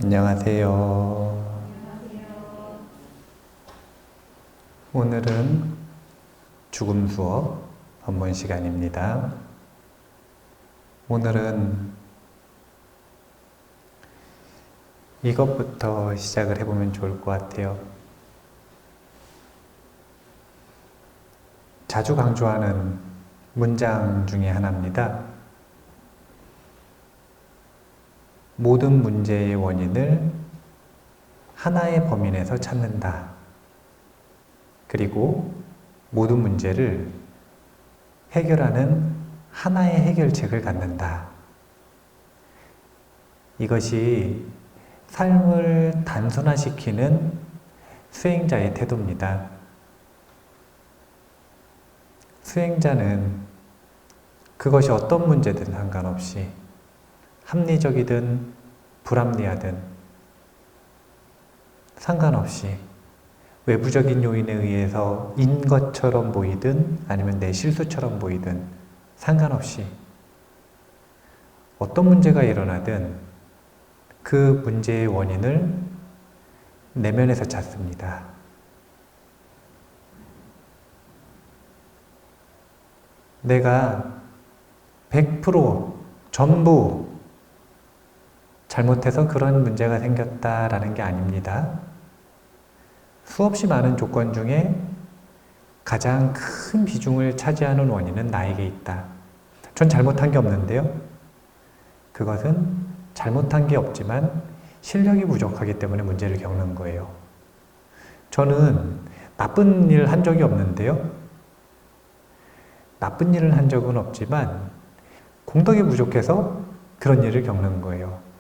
안녕하세요. 오늘은 죽음 수업 본문 시간입니다. 오늘은 이것부터 시작을 해보면 좋을 것 같아요. 자주 강조하는 문장 중에 하나입니다. 모든 문제의 원인을 하나의 범위 내에서 찾는다. 그리고 모든 문제를 해결하는 하나의 해결책을 갖는다. 이것이 삶을 단순화시키는 수행자의 태도입니다. 수행자는 그것이 어떤 문제든 상관없이 합리적이든 불합리하든 상관없이 외부적인 요인에 의해서 인 것처럼 보이든 아니면 내 실수처럼 보이든 상관없이 어떤 문제가 일어나든 그 문제의 원인을 내면에서 찾습니다. 내가 100% 전부 잘못해서 그런 문제가 생겼다라는 게 아닙니다. 수없이 많은 조건 중에 가장 큰 비중을 차지하는 원인은 나에게 있다. 전 잘못한 게 없는데요. 그것은 잘못한 게 없지만 실력이 부족하기 때문에 문제를 겪는 거예요. 저는 나쁜 일 한 적이 없는데요. 나쁜 일을 한 적은 없지만 공덕이 부족해서 그런 일을 겪는 거예요.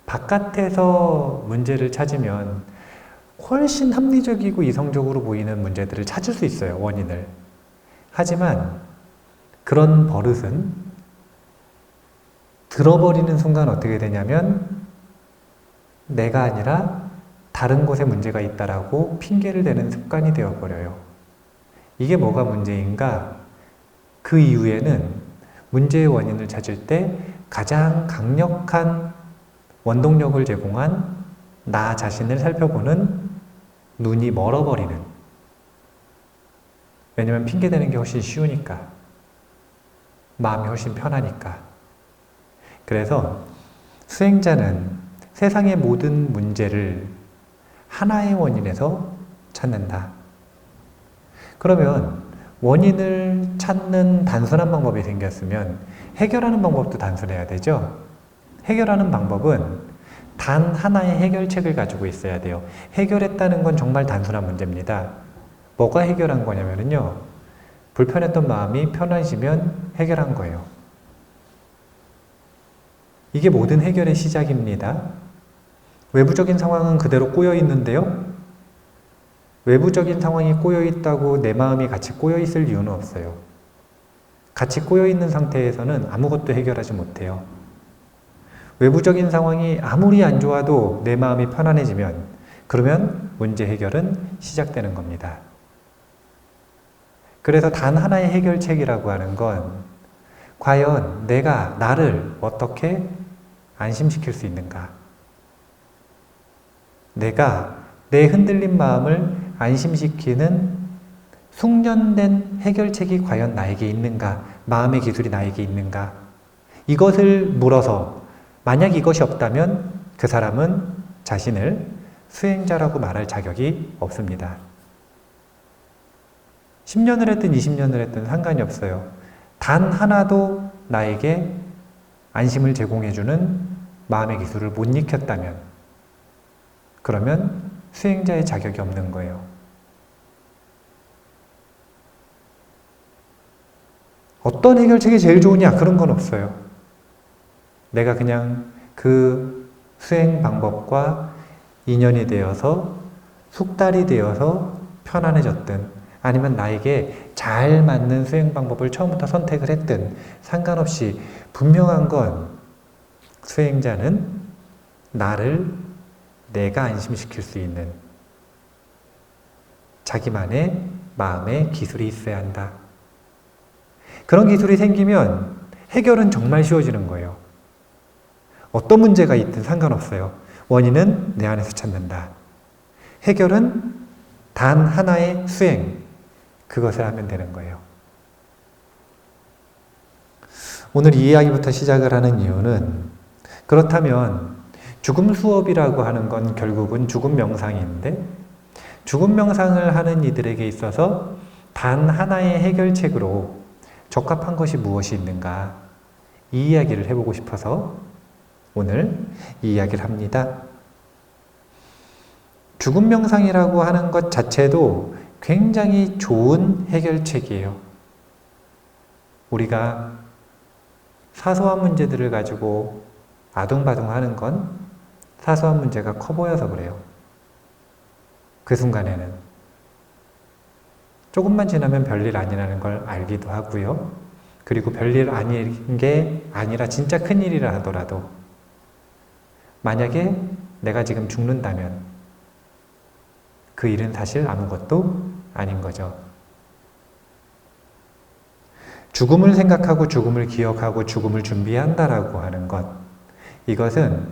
바깥에서 문제를 찾으면 훨씬 합리적이고 이성적으로 보이는 문제들을 찾을 수 있어요, 원인을. 하지만 그런 버릇은 들어버리는 순간 어떻게 되냐면 내가 아니라 다른 곳에 문제가 있다라고 핑계를 대는 습관이 되어버려요. 이게 뭐가 문제인가? 그 이후에는 문제의 원인을 찾을 때 가장 강력한 원동력을 제공한 나 자신을 살펴보는 눈이 멀어버리는. 왜냐면 핑계대는 게 훨씬 쉬우니까. 마음이 훨씬 편하니까. 그래서 수행자는 세상의 모든 문제를 하나의 원인에서 찾는다. 그러면 원인을 찾는 단순한 방법이 생겼으면 해결하는 방법도 단순해야 되죠? 해결하는 방법은 단 하나의 해결책을 가지고 있어야 돼요. 해결했다는 건 정말 단순한 문제입니다. 뭐가 해결한 거냐면요. 불편했던 마음이 편해지면 해결한 거예요. 이게 모든 해결의 시작입니다. 외부적인 상황은 그대로 꼬여 있는데요. 외부적인 상황이 꼬여 있다고 내 마음이 같이 꼬여 있을 이유는 없어요. 같이 꼬여 있는 상태에서는 아무것도 해결하지 못해요. 외부적인 상황이 아무리 안 좋아도 내 마음이 편안해지면 그러면 문제 해결은 시작되는 겁니다. 그래서 단 하나의 해결책이라고 하는 건 과연 내가 나를 어떻게 안심시킬 수 있는가? 내가 내 흔들린 마음을 안심시키는 숙련된 해결책이 과연 나에게 있는가? 마음의 기술이 나에게 있는가? 이것을 물어서 만약 이것이 없다면 그 사람은 자신을 수행자라고 말할 자격이 없습니다. 10년을 했든 20년을 했든 상관이 없어요. 단 하나도 나에게 안심을 제공해주는 마음의 기술을 못 익혔다면 그러면 수행자의 자격이 없는 거예요. 어떤 해결책이 제일 좋으냐? 그런 건 없어요. 내가 그냥 그 수행 방법과 인연이 되어서 숙달이 되어서 편안해졌든 아니면 나에게 잘 맞는 수행 방법을 처음부터 선택을 했든 상관없이 분명한 건 수행자는 나를 내가 안심시킬 수 있는 자기만의 마음의 기술이 있어야 한다. 그런 기술이 생기면 해결은 정말 쉬워지는 거예요. 어떤 문제가 있든 상관없어요. 원인은 내 안에서 찾는다. 해결은 단 하나의 수행, 그것을 하면 되는 거예요. 오늘 이 이야기부터 시작을 하는 이유는, 그렇다면 죽음 수업이라고 하는 건 결국은 죽음 명상인데, 죽음 명상을 하는 이들에게 있어서 단 하나의 해결책으로 적합한 것이 무엇이 있는가, 이 이야기를 해보고 싶어서 오늘 이 이야기를 합니다. 죽음 명상이라고 하는 것 자체도 굉장히 좋은 해결책이에요. 우리가 사소한 문제들을 가지고 아둥바둥 하는 건 사소한 문제가 커 보여서 그래요. 그 순간에는. 조금만 지나면 별일 아니라는 걸 알기도 하고요. 그리고 별일 아닌 게 아니라 진짜 큰일이라 하더라도 만약에 내가 지금 죽는다면 그 일은 사실 아무것도 아닌 거죠. 죽음을 생각하고 죽음을 기억하고 죽음을 준비한다라고 하는 것, 이것은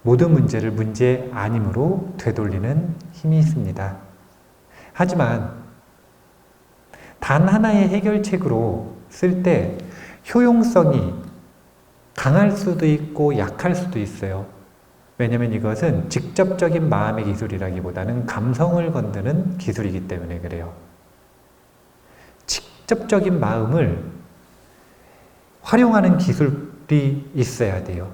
모든 문제를 문제 아님으로 되돌리는 힘이 있습니다. 하지만 단 하나의 해결책으로 쓸 때 효용성이 강할 수도 있고 약할 수도 있어요. 왜냐하면 이것은 직접적인 마음의 기술이라기보다는 감성을 건드는 기술이기 때문에 그래요. 직접적인 마음을 활용하는 기술이 있어야 돼요.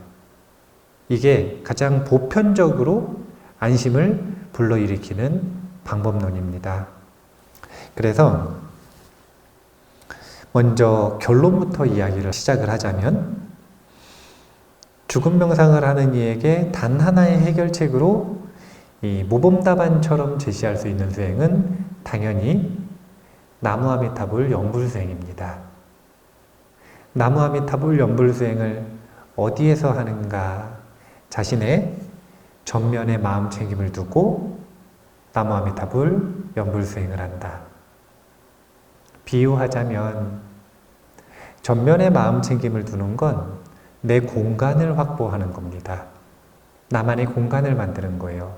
이게 가장 보편적으로 안심을 불러일으키는 방법론입니다. 그래서 먼저 결론부터 이야기를 시작을 하자면, 죽음 명상을 하는 이에게 단 하나의 해결책으로 이 모범답안처럼 제시할 수 있는 수행은 당연히 나무아미타불 연불수행입니다. 나무아미타불 연불수행을 어디에서 하는가? 자신의 전면에 마음 챙김을 두고 나무아미타불 연불수행을 한다. 비유하자면 전면에 마음 챙김을 두는 건 내 공간을 확보하는 겁니다. 나만의 공간을 만드는 거예요.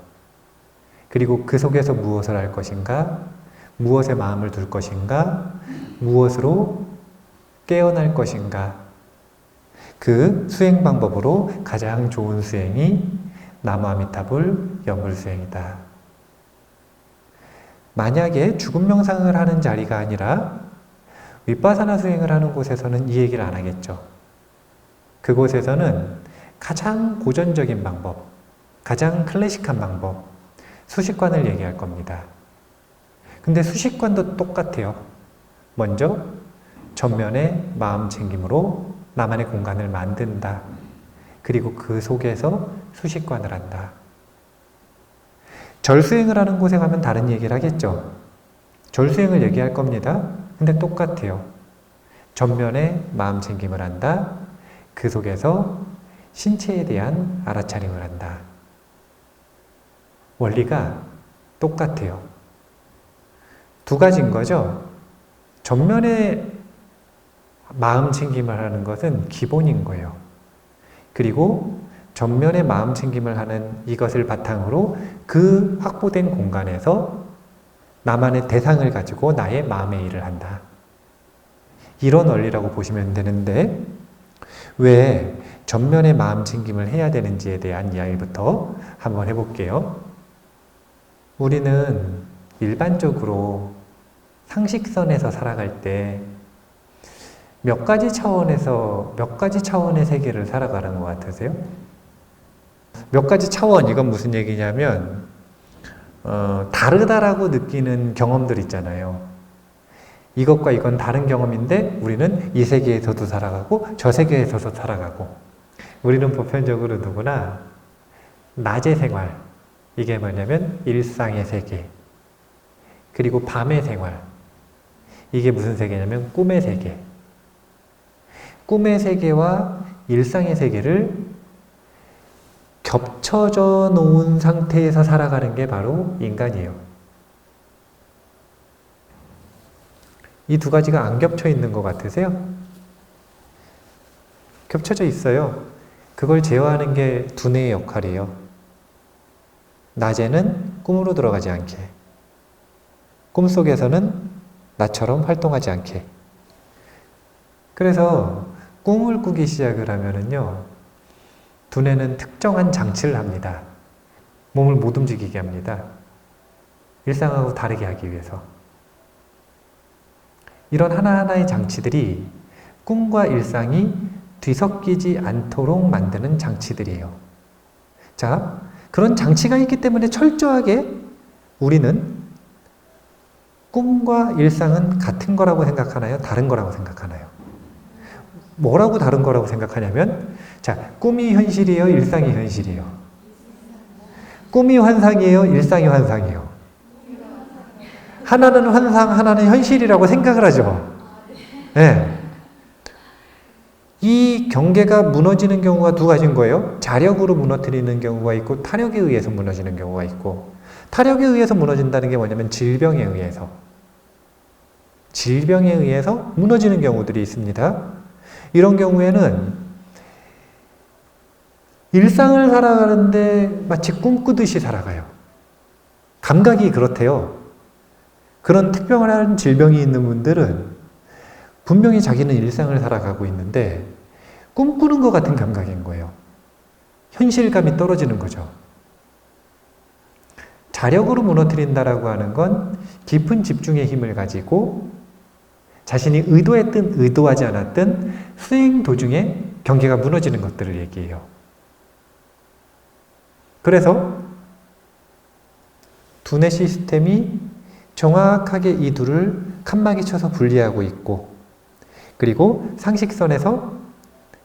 그리고 그 속에서 무엇을 할 것인가, 무엇에 마음을 둘 것인가, 무엇으로 깨어날 것인가, 그 수행 방법으로 가장 좋은 수행이 나무아미타불 연불수행이다. 만약에 죽음 명상을 하는 자리가 아니라 윗바사나 수행을 하는 곳에서는 이 얘기를 안 하겠죠. 그곳에서는 가장 고전적인 방법, 가장 클래식한 방법, 수식관을 얘기할 겁니다. 근데 수식관도 똑같아요. 먼저 전면에 마음 챙김으로 나만의 공간을 만든다. 그리고 그 속에서 수식관을 한다. 절수행을 하는 곳에 가면 다른 얘기를 하겠죠. 절수행을 얘기할 겁니다. 근데 똑같아요. 전면에 마음 챙김을 한다. 그 속에서 신체에 대한 알아차림을 한다. 원리가 똑같아요. 두 가지인 거죠. 전면에 마음 챙김을 하는 것은 기본인 거예요. 그리고 전면에 마음 챙김을 하는 이것을 바탕으로 그 확보된 공간에서 나만의 대상을 가지고 나의 마음의 일을 한다. 이런 원리라고 보시면 되는데, 왜 전면에 마음 챙김을 해야 되는지에 대한 이야기부터 한번 해볼게요. 우리는 일반적으로 상식선에서 살아갈 때 몇 가지 차원의 세계를 살아가는 것 같으세요? 몇 가지 차원, 이건 무슨 얘기냐면 다르다라고 느끼는 경험들 있잖아요. 이것과 이건 다른 경험인데 우리는 이 세계에서도 살아가고 저 세계에서도 살아가고, 우리는 보편적으로 누구나 낮의 생활, 이게 뭐냐면 일상의 세계, 그리고 밤의 생활, 이게 무슨 세계냐면 꿈의 세계. 꿈의 세계와 일상의 세계를 겹쳐져 놓은 상태에서 살아가는 게 바로 인간이에요. 이 두 가지가 안 겹쳐 있는 것 같으세요? 겹쳐져 있어요. 그걸 제어하는 게 두뇌의 역할이에요. 낮에는 꿈으로 들어가지 않게, 꿈속에서는 나처럼 활동하지 않게. 그래서 꿈을 꾸기 시작을 하면은요, 두뇌는 특정한 장치를 합니다. 몸을 못 움직이게 합니다. 일상하고 다르게 하기 위해서. 이런 하나하나의 장치들이 꿈과 일상이 뒤섞이지 않도록 만드는 장치들이에요. 자, 그런 장치가 있기 때문에 철저하게 우리는 꿈과 일상은 같은 거라고 생각하나요? 다른 거라고 생각하나요? 뭐라고 다른 거라고 생각하냐면, 자, 꿈이 현실이에요? 일상이 현실이에요? 꿈이 환상이에요? 일상이 환상이에요? 하나는 환상, 하나는 현실이라고 생각을 하죠. 네. 이 경계가 무너지는 경우가 두 가지인 거예요. 자력으로 무너뜨리는 경우가 있고 타력에 의해서 무너지는 경우가 있고, 타력에 의해서 무너진다는 게 뭐냐면 질병에 의해서 무너지는 경우들이 있습니다. 이런 경우에는 일상을 살아가는데 마치 꿈꾸듯이 살아가요. 감각이 그렇대요. 그런 특별한 질병이 있는 분들은 분명히 자기는 일상을 살아가고 있는데 꿈꾸는 것 같은 감각인 거예요. 현실감이 떨어지는 거죠. 자력으로 무너뜨린다라고 하는 건 깊은 집중의 힘을 가지고 자신이 의도했든 의도하지 않았든 수행 도중에 경계가 무너지는 것들을 얘기해요. 그래서 두뇌 시스템이 정확하게 이 둘을 칸막이 쳐서 분리하고 있고, 그리고 상식선에서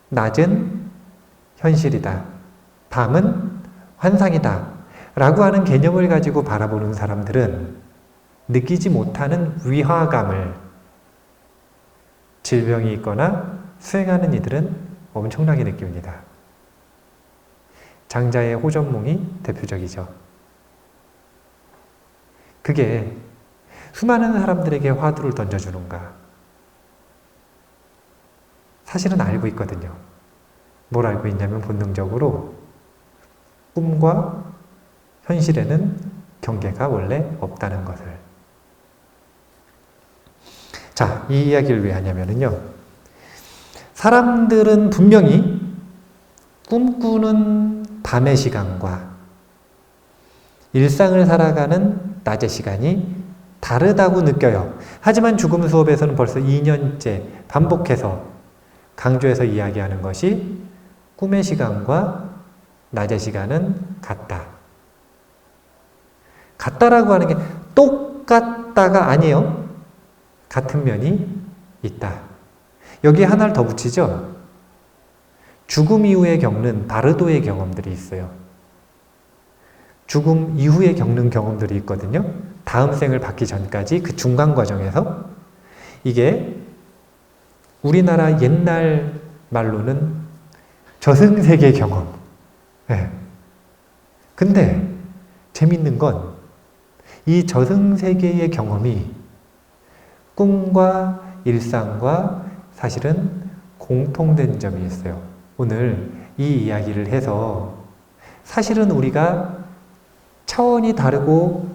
낮은 현실이다, 밤은 환상이다 라고 하는 개념을 가지고 바라보는 사람들은 느끼지 못하는 위화감을, 질병이 있거나 수행하는 이들은 엄청나게 느낍니다. 장자의 호전몽이 대표적이죠. 그게 수많은 사람들에게 화두를 던져주는가? 사실은 알고 있거든요. 뭘 알고 있냐면 본능적으로 꿈과 현실에는 경계가 원래 없다는 것을. 자, 이 이야기를 왜 하냐면요, 사람들은 분명히 꿈꾸는 밤의 시간과 일상을 살아가는 낮의 시간이 다르다고 느껴요. 하지만 죽음 수업에서는 벌써 2년째 반복해서 강조해서 이야기하는 것이 꿈의 시간과 낮의 시간은 같다. 같다라고 하는 게 똑같다가 아니에요. 같은 면이 있다. 여기에 하나를 더 붙이죠. 죽음 이후에 겪는 바르도의 경험들이 있어요. 죽음 이후에 겪는 경험들이 있거든요. 다음 생을 받기 전까지 그 중간 과정에서. 이게 우리나라 옛날 말로는 저승세계 경험. 네. 근데 재밌는 건 이 저승세계의 경험이 꿈과 일상과 사실은 공통된 점이 있어요. 오늘 이 이야기를 해서 사실은 우리가 차원이 다르고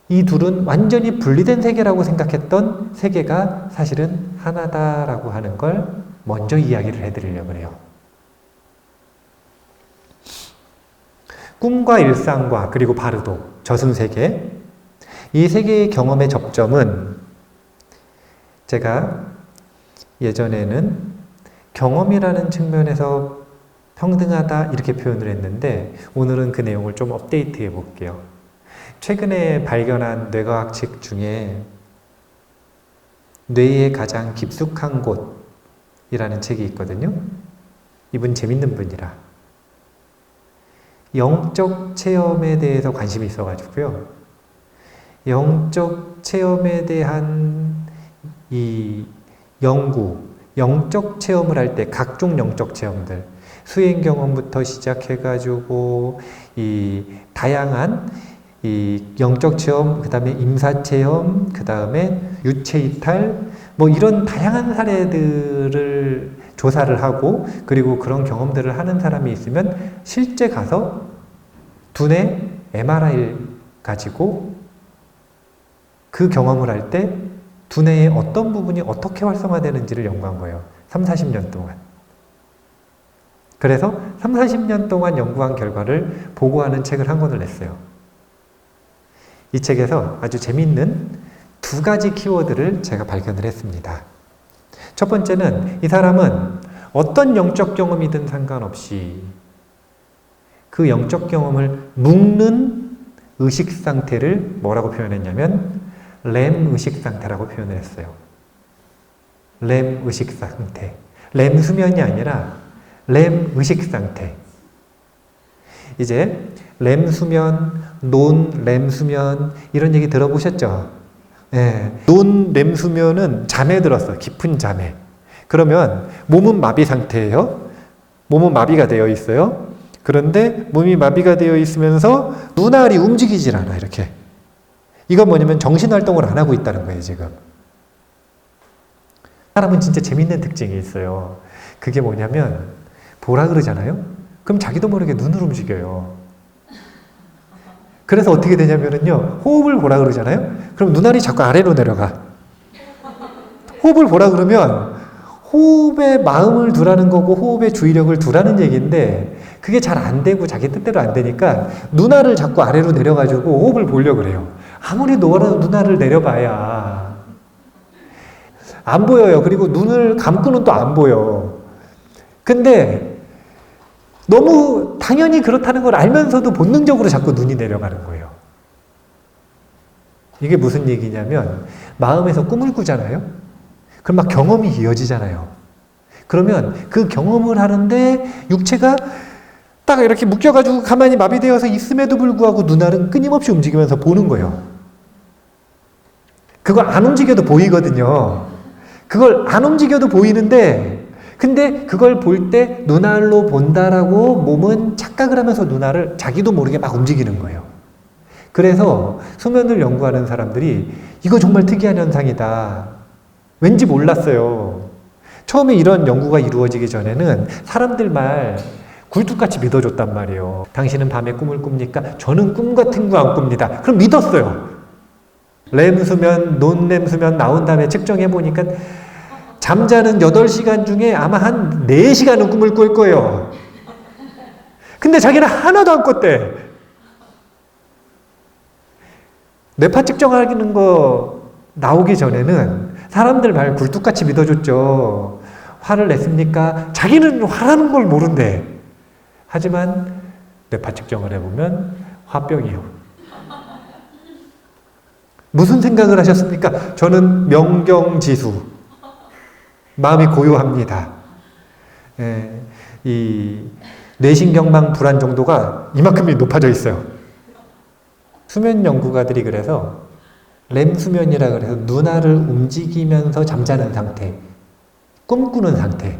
이 둘은 완전히 분리된 세계라고 생각했던 세계가 사실은 하나다라고 하는 걸 먼저 이야기를 해드리려고 해요. 꿈과 일상과 그리고 바르도, 저승세계, 이 세계의 경험의 접점은 제가 예전에는 경험이라는 측면에서 평등하다 이렇게 표현을 했는데 오늘은 그 내용을 좀 업데이트해 볼게요. 최근에 발견한 뇌과학 책 중에 뇌의 가장 깊숙한 곳이라는 책이 있거든요. 이분 재밌는 분이라 영적 체험에 대해서 관심이 있어가지고요. 영적 체험에 대한 이 연구, 영적 체험을 할 때 각종 영적 체험들, 수행 경험부터 시작해가지고 이 다양한 이 영적 체험, 그 다음에 임사 체험, 그 다음에 유체 이탈, 뭐 이런 다양한 사례들을 조사를 하고 그리고 그런 경험들을 하는 사람이 있으면 실제 가서 두뇌 MRI를 가지고 그 경험을 할 때 두뇌의 어떤 부분이 어떻게 활성화되는지를 연구한 거예요. 3, 40년 동안. 그래서 3, 40년 동안 연구한 결과를 보고하는 책을 한 권을 냈어요. 이 책에서 아주 재미있는 두 가지 키워드를 제가 발견을 했습니다. 첫 번째는 이 사람은 어떤 영적 경험이든 상관없이 그 영적 경험을 묶는 의식 상태를 뭐라고 표현했냐면 렘 의식 상태라고 표현을 했어요. 렘 의식 상태. 렘 수면이 아니라 렘 의식 상태. 이제 렘 수면, 논 렘 수면 이런 얘기 들어보셨죠? 네. 논 렘 수면은 잠에 들었어. 깊은 잠에. 그러면 몸은 마비 상태예요. 몸은 마비가 되어 있어요. 그런데 몸이 마비가 되어 있으면서 눈알이 움직이질 않아. 이렇게. 이건 뭐냐면 정신활동을 안 하고 있다는 거예요, 지금. 사람은 진짜 재밌는 특징이 있어요. 그게 뭐냐면, 보라 그러잖아요? 그럼 자기도 모르게 눈을 움직여요. 그래서 어떻게 되냐면요, 호흡을 보라 그러잖아요? 그럼 눈알이 자꾸 아래로 내려가. 호흡을 보라 그러면, 호흡에 마음을 두라는 거고, 호흡에 주의력을 두라는 얘기인데, 그게 잘 안 되고 자기 뜻대로 안 되니까, 눈알을 자꾸 아래로 내려가지고 호흡을 보려고 그래요. 아무리 눈알을 내려봐야 안 보여요. 그리고 눈을 감고는 또 안 보여. 근데 너무 당연히 그렇다는 걸 알면서도 본능적으로 자꾸 눈이 내려가는 거예요. 이게 무슨 얘기냐면 마음에서 꿈을 꾸잖아요. 그럼 막 경험이 이어지잖아요. 그러면 그 경험을 하는데 육체가 딱 이렇게 묶여가지고 가만히 마비되어서 있음에도 불구하고 눈알은 끊임없이 움직이면서 보는 거예요. 그걸 안 움직여도 보이거든요. 그걸 안 움직여도 보이는데 근데 그걸 볼 때 눈알로 본다라고 몸은 착각을 하면서 눈알을 자기도 모르게 막 움직이는 거예요. 그래서 수면을 연구하는 사람들이 이거 정말 특이한 현상이다. 왠지 몰랐어요. 처음에 이런 연구가 이루어지기 전에는 사람들 말 굴뚝같이 믿어줬단 말이에요. 당신은 밤에 꿈을 꿉니까? 저는 꿈 같은 거 안 꿉니다. 그럼 믿었어요. 렘 수면, 논렘 수면 나온 다음에 측정해 보니까 잠자는 8시간 중에 아마 한 4시간은 꿈을 꿀 거예요. 근데 자기는 하나도 안 꿨대. 뇌파 측정하는 거 나오기 전에는 사람들 말 굴뚝같이 믿어줬죠. 화를 냈습니까? 자기는 화라는 걸 모른대. 하지만 뇌파 측정을 해보면 화병이요. 무슨 생각을 하셨습니까? 저는 명경지수. 마음이 고요합니다. 예, 이 뇌신경망 불안 정도가 이만큼이 높아져 있어요. 수면 연구가들이 그래서 렘 수면이라 그래서 눈알을 움직이면서 잠자는 상태, 꿈꾸는 상태,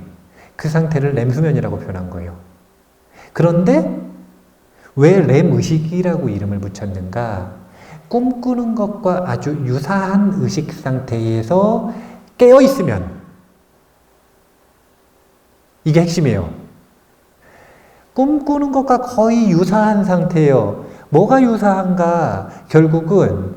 그 상태를 렘 수면이라고 표현한 거예요. 그런데 왜 렘 의식이라고 이름을 붙였는가? 꿈꾸는 것과 아주 유사한 의식 상태에서 깨어 있으면 이게 핵심이에요. 꿈꾸는 것과 거의 유사한 상태예요. 뭐가 유사한가? 결국은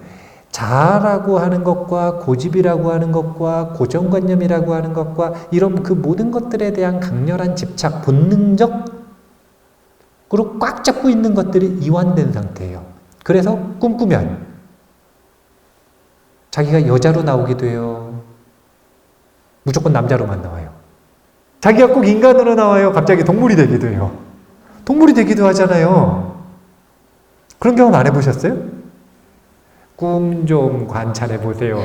자아라고 하는 것과 고집이라고 하는 것과 고정관념이라고 하는 것과 이런 그 모든 것들에 대한 강렬한 집착, 본능적으로 꽉 잡고 있는 것들이 이완된 상태예요. 그래서 꿈꾸면 자기가 여자로 나오기도 해요. 무조건 남자로만 나와요. 자기가 꼭 인간으로 나와요. 갑자기 동물이 되기도 해요. 동물이 되기도 하잖아요. 그런 경험 안 해보셨어요? 꿈 좀 관찰해 보세요.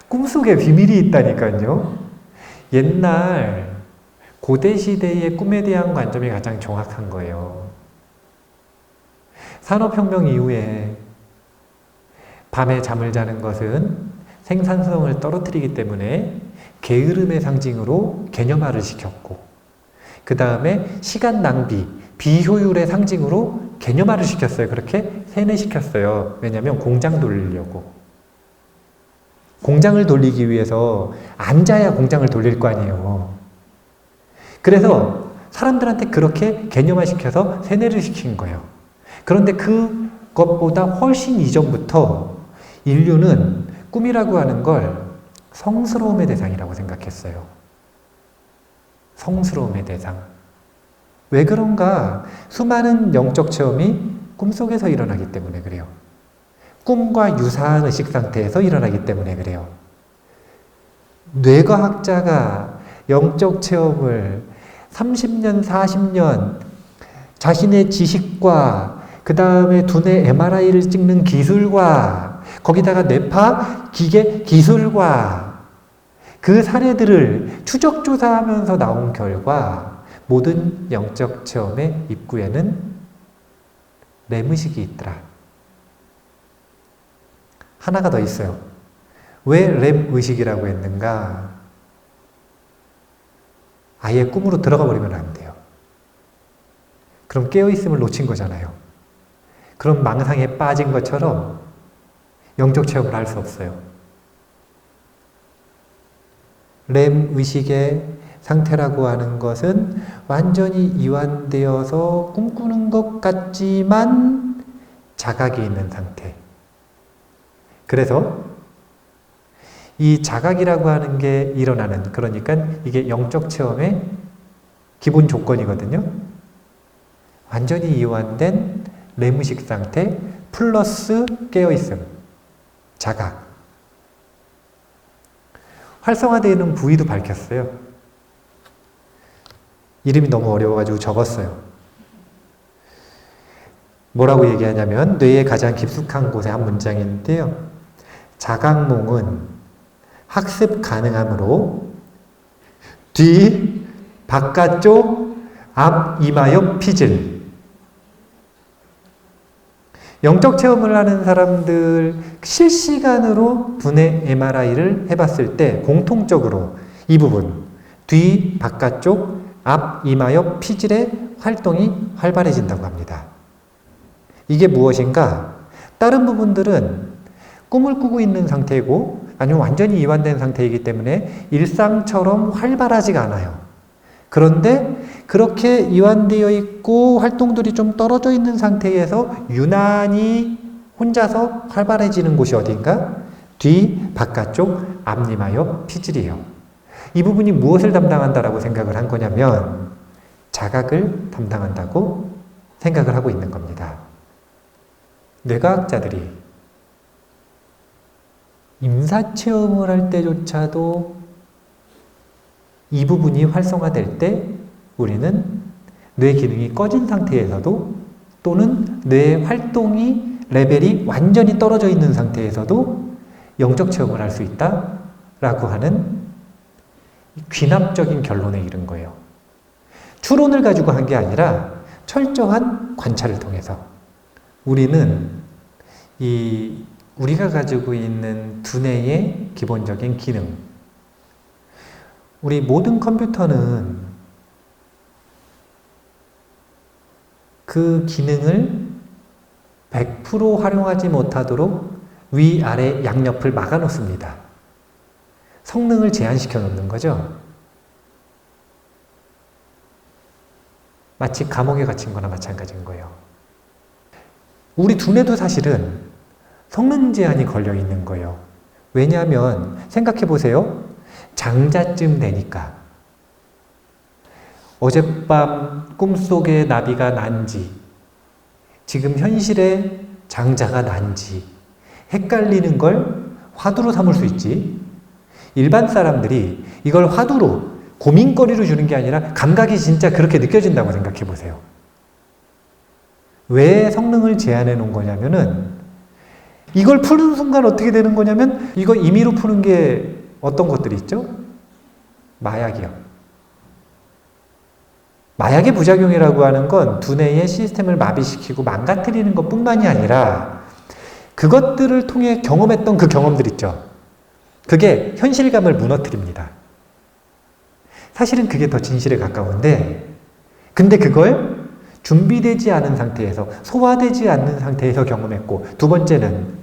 꿈속에 비밀이 있다니까요. 옛날 고대 시대의 꿈에 대한 관점이 가장 정확한 거예요. 산업혁명 이후에 밤에 잠을 자는 것은 생산성을 떨어뜨리기 때문에 게으름의 상징으로 개념화를 시켰고, 그 다음에 시간 낭비, 비효율의 상징으로 개념화를 시켰어요. 그렇게 세뇌시켰어요. 왜냐하면 공장 돌리려고. 공장을 돌리기 위해서 앉아야 공장을 돌릴 거 아니에요. 그래서 사람들한테 그렇게 개념화시켜서 세뇌를 시킨 거예요. 그런데 그것보다 훨씬 이전부터 인류는 꿈이라고 하는 걸 성스러움의 대상이라고 생각했어요. 성스러움의 대상. 왜 그런가? 수많은 영적 체험이 꿈속에서 일어나기 때문에 그래요. 꿈과 유사한 의식 상태에서 일어나기 때문에 그래요. 뇌과학자가 영적 체험을 30년, 40년 자신의 지식과 그 다음에 두뇌 MRI를 찍는 기술과 거기다가 뇌파 기계 기술과 그 사례들을 추적조사하면서 나온 결과 모든 영적 체험의 입구에는 렘의식이 있더라. 하나가 더 있어요. 왜 렘의식이라고 했는가? 아예 꿈으로 들어가 버리면 안 돼요. 그럼 깨어있음을 놓친 거잖아요. 그럼 망상에 빠진 것처럼 영적 체험을 할 수 없어요. 렘의식의 상태라고 하는 것은 완전히 이완되어서 꿈꾸는 것 같지만 자각이 있는 상태. 그래서 이 자각이라고 하는 게 일어나는, 그러니까 이게 영적 체험의 기본 조건이거든요. 완전히 이완된 렘의식 상태 플러스 깨어있음, 자각. 활성화되는 부위도 밝혔어요. 이름이 너무 어려워가지고 적었어요. 뭐라고 얘기하냐면 뇌의 가장 깊숙한 곳에 한 문장인데요. 자각몽은 학습 가능하므로 뒤, 바깥쪽, 앞, 이마 옆 피질. 영적 체험을 하는 사람들 실시간으로 두뇌 MRI를 해봤을 때 공통적으로 이 부분, 뒤, 바깥쪽, 앞, 이마 옆 피질의 활동이 활발해진다고 합니다. 이게 무엇인가? 다른 부분들은 꿈을 꾸고 있는 상태이고 아니면 완전히 이완된 상태이기 때문에 일상처럼 활발하지가 않아요. 그런데 그렇게 이완되어 있고 활동들이 좀 떨어져 있는 상태에서 유난히 혼자서 활발해지는 곳이 어딘가? 뒤, 바깥쪽, 앞니마 옆 피질이에요. 이 부분이 무엇을 담당한다라고 생각을 한 거냐면 자각을 담당한다고 생각을 하고 있는 겁니다. 뇌과학자들이 임사체험을 할 때조차도 이 부분이 활성화될 때 우리는 뇌 기능이 꺼진 상태에서도 또는 뇌 활동이 레벨이 완전히 떨어져 있는 상태에서도 영적 체험을 할 수 있다라고 하는 귀납적인 결론에 이른 거예요. 추론을 가지고 한 게 아니라 철저한 관찰을 통해서 우리는 우리가 가지고 있는 두뇌의 기본적인 기능, 우리 모든 컴퓨터는 그 기능을 100% 활용하지 못하도록 위아래 양옆을 막아 놓습니다. 성능을 제한시켜 놓는 거죠. 마치 감옥에 갇힌 거나 마찬가지인 거예요. 우리 두뇌도 사실은 성능 제한이 걸려 있는 거예요. 왜냐하면 생각해 보세요. 장자쯤 되니까 어젯밤 꿈속에 나비가 난지 지금 현실에 장자가 난지 헷갈리는 걸 화두로 삼을 수 있지. 일반 사람들이 이걸 화두로 고민거리로 주는 게 아니라 감각이 진짜 그렇게 느껴진다고 생각해 보세요. 왜 성능을 제한해 놓은 거냐면은 이걸 푸는 순간 어떻게 되는 거냐면 이거 임의로 푸는 게 어떤 것들이 있죠? 마약이요. 마약의 부작용이라고 하는 건 두뇌의 시스템을 마비시키고 망가뜨리는 것뿐만이 아니라 그것들을 통해 경험했던 그 경험들 있죠. 그게 현실감을 무너뜨립니다. 사실은 그게 더 진실에 가까운데 근데 그걸 준비되지 않은 상태에서 소화되지 않는 상태에서 경험했고 두 번째는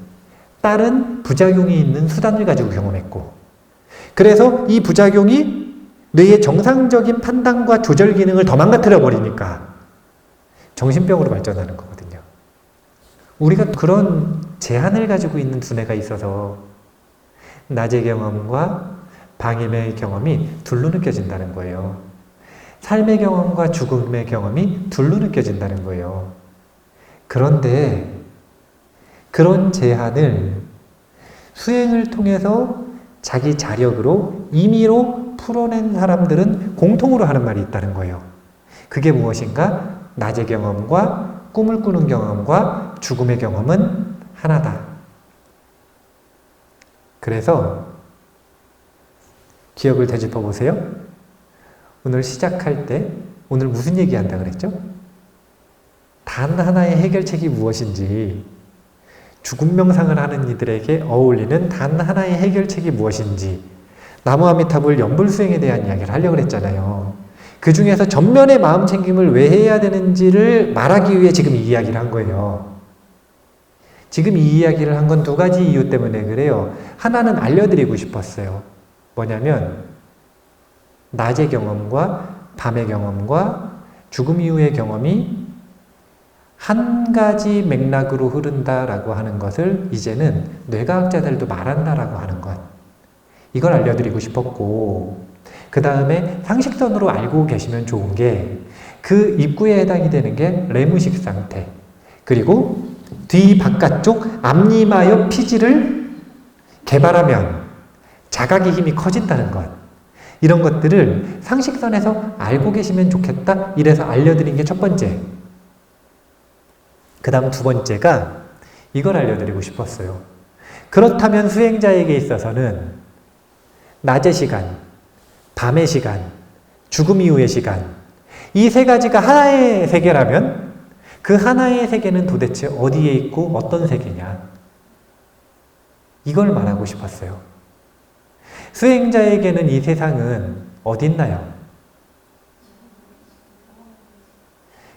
따른 부작용이 있는 수단을 가지고 경험했고, 그래서 이 부작용이 뇌의 정상적인 판단과 조절 기능을 더 망가뜨려 버리니까 정신병으로 발전하는 거거든요. 우리가 그런 제한을 가지고 있는 두뇌가 있어서 낮의 경험과 방임의 경험이 둘로 느껴진다는 거예요. 삶의 경험과 죽음의 경험이 둘로 느껴진다는 거예요. 그런데 그런 제한을 수행을 통해서 자기 자력으로 임의로 풀어낸 사람들은 공통으로 하는 말이 있다는 거예요. 그게 무엇인가? 낮의 경험과 꿈을 꾸는 경험과 죽음의 경험은 하나다. 그래서 기억을 되짚어 보세요. 오늘 시작할 때 오늘 무슨 얘기한다 그랬죠? 단 하나의 해결책이 무엇인지, 죽음 명상을 하는 이들에게 어울리는 단 하나의 해결책이 무엇인지, 나무아미타불 연불수행에 대한 이야기를 하려고 그랬잖아요. 그 중에서 전면의 마음 챙김을 왜 해야 되는지를 말하기 위해 지금 이 이야기를 한 거예요. 지금 이 이야기를 한 건 두 가지 이유 때문에 그래요. 하나는 알려드리고 싶었어요. 뭐냐면 낮의 경험과 밤의 경험과 죽음 이후의 경험이 한 가지 맥락으로 흐른다라고 하는 것을 이제는 뇌과학자들도 말한다라고 하는 것. 이걸 알려드리고 싶었고, 그 다음에 상식선으로 알고 계시면 좋은 게 그 입구에 해당이 되는 게 레무식 상태, 그리고 뒤 바깥쪽 앞니마옆 피지를 개발하면 자각의 힘이 커진다는 것. 이런 것들을 상식선에서 알고 계시면 좋겠다. 이래서 알려드린 게 첫 번째. 그 다음 두 번째가 이걸 알려드리고 싶었어요. 그렇다면 수행자에게 있어서는 낮의 시간, 밤의 시간, 죽음 이후의 시간, 이 세 가지가 하나의 세계라면 그 하나의 세계는 도대체 어디에 있고 어떤 세계냐? 이걸 말하고 싶었어요. 수행자에게는 이 세상은 어디 있나요?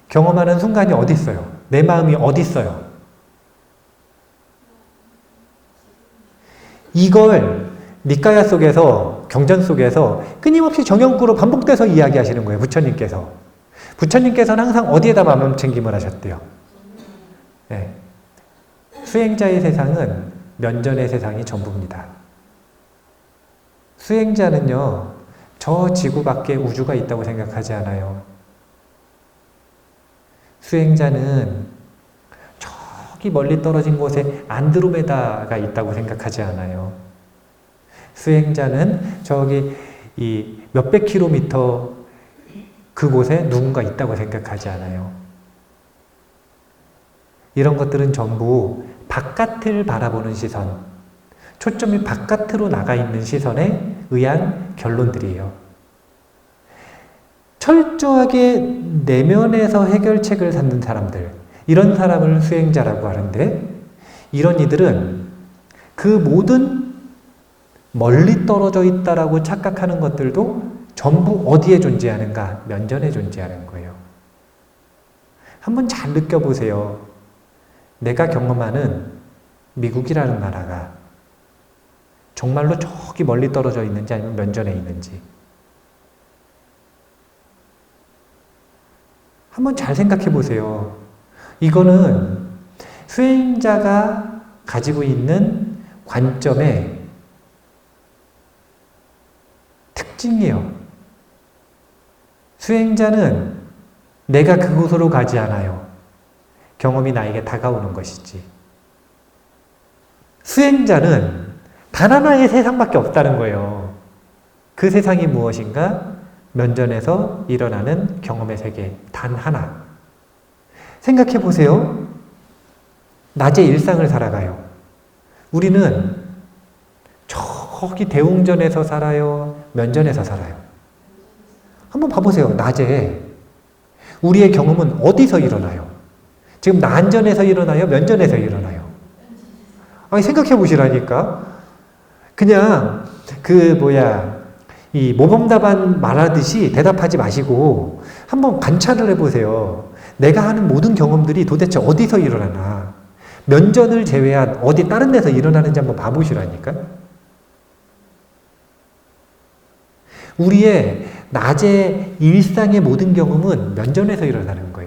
경험하는 순간이 어디 있어요? 내 마음이 어디 있어요? 이걸 니까야 속에서, 경전 속에서 끊임없이 정연구로 반복돼서 이야기하시는 거예요. 부처님께서. 부처님께서는 항상 어디에다 마음 챙김을 하셨대요? 네. 수행자의 세상은 면전의 세상이 전부입니다. 수행자는요, 저 지구 밖에 우주가 있다고 생각하지 않아요. 수행자는 저기 멀리 떨어진 곳에 안드로메다가 있다고 생각하지 않아요. 수행자는 저기 이 몇백 킬로미터 그곳에 누군가 있다고 생각하지 않아요. 이런 것들은 전부 바깥을 바라보는 시선, 초점이 바깥으로 나가 있는 시선에 의한 결론들이에요. 철저하게 내면에서 해결책을 찾는 사람들, 이런 사람을 수행자라고 하는데, 이런 이들은 그 모든 멀리 떨어져 있다라고 착각하는 것들도 전부 어디에 존재하는가? 면전에 존재하는 거예요. 한번 잘 느껴보세요. 내가 경험하는 미국이라는 나라가 정말로 저기 멀리 떨어져 있는지 아니면 면전에 있는지. 한번 잘 생각해 보세요. 이거는 수행자가 가지고 있는 관점의 특징이에요. 수행자는 내가 그곳으로 가지 않아요. 경험이 나에게 다가오는 것이지. 수행자는 단 하나의 세상밖에 없다는 거예요. 그 세상이 무엇인가? 면전에서 일어나는 경험의 세계 단 하나. 생각해 보세요. 낮에 일상을 살아가요. 우리는 저기 대웅전에서 살아요? 면전에서 살아요? 한번 봐보세요. 낮에 우리의 경험은 어디서 일어나요? 지금 난전에서 일어나요? 면전에서 일어나요? 아니, 생각해 보시라니까. 그냥 이 모범답안 말하듯이 대답하지 마시고 한번 관찰을 해보세요. 내가 하는 모든 경험들이 도대체 어디서 일어나나. 면전을 제외한 어디 다른 데서 일어나는지 한번 봐보시라니까. 우리의 낮의 일상의 모든 경험은 면전에서 일어나는 거예요.